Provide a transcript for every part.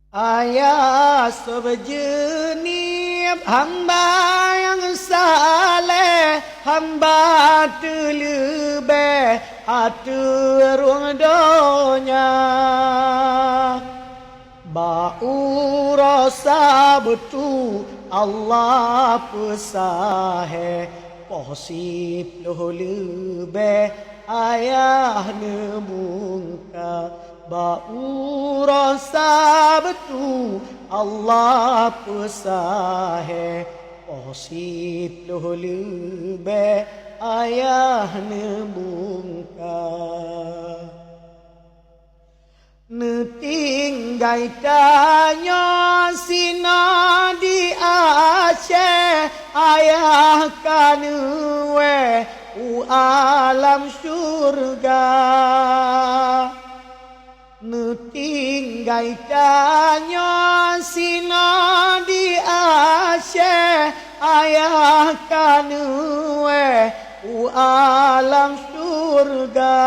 Ayah seberjenib hamba yang saleh, hamba terlebih atur donya. Bau rasa betul Allah pesahe, posip loh lebih ayah nemungka. Bau rasa betul Allah pesahe, posip loh lebih ayah nemungka. Netinggai tanya sina di Aceh, ayah kanwe u alam syurga. Netinggai tanya sina di Aceh, ayah kanwe u alam syurga.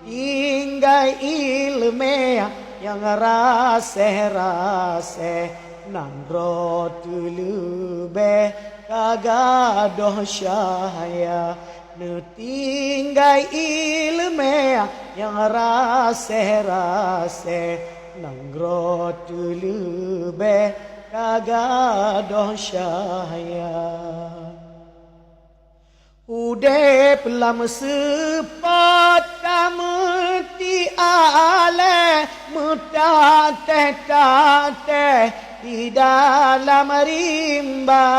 Tinggai ilmu yang rase-rase nang rotu lebih kagadoh syaya. Tinggai ilmu yang rase-rase nang rotu lebih kagadoh syaya. Udep lam sepat meti ale metate di dalam rimba.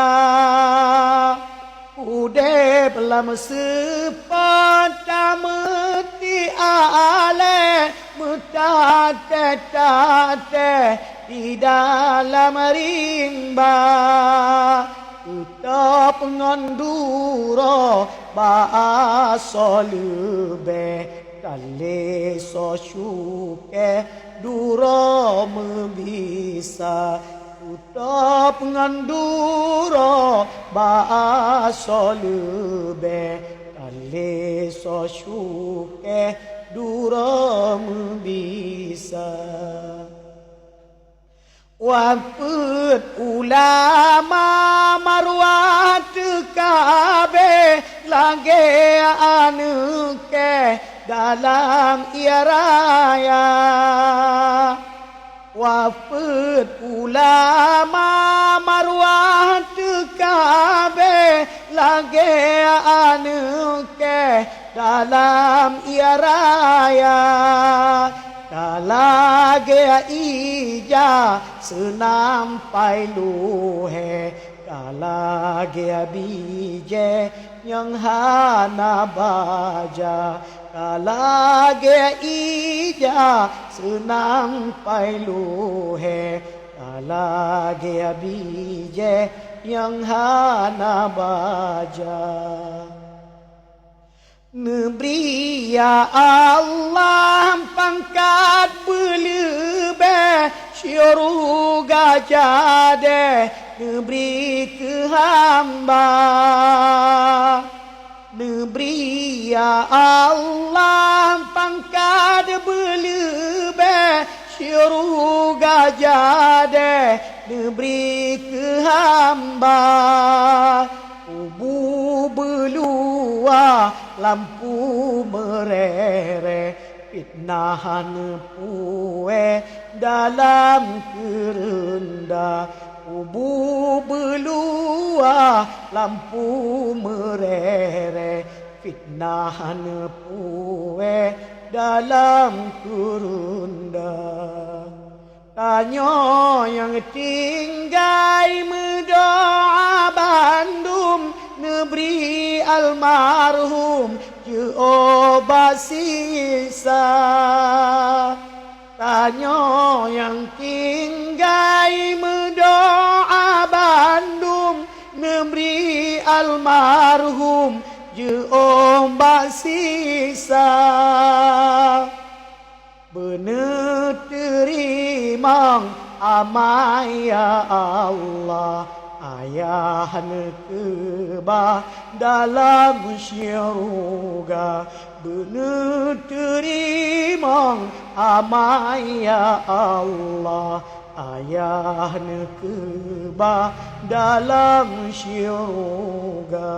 Udep lam sepat meti ale metate di dalam rimba. Uta pengandura bahasa lebih kali so syuke dura membisa. Uta pengandura bahasa lebih kali so syuke dura membisa. Wapet ulama marwat kabe lage anuke dalam iraya. Wapet ulama marwat kabe lage anuke dalam iraya. Kalage ija senampai luhe, kalage bije yang hana baja. Kalage ija senampai luhe, kalage bije yang hana baja. Neberi ya Allah pangkat berlebih syurga jade neberi ke hamba. Neberi ya Allah pangkat berlebih syurga jade neberi ke hamba. Kubu belua lampu merere, fitnahan pue dalam kerenda. Kubu belua lampu merere, fitnahan pue dalam kerenda. Tanya yang tinggai mendoa Bandung, neberi almarhum je obat sisa. Tanya yang tinggai mendoa Bandung, neberi almarhum je obat sisa. Benar terima amai ya Allah, ayah nekeba dalam syurga benar terima amal ya Allah ayah nekeba dalam syurga.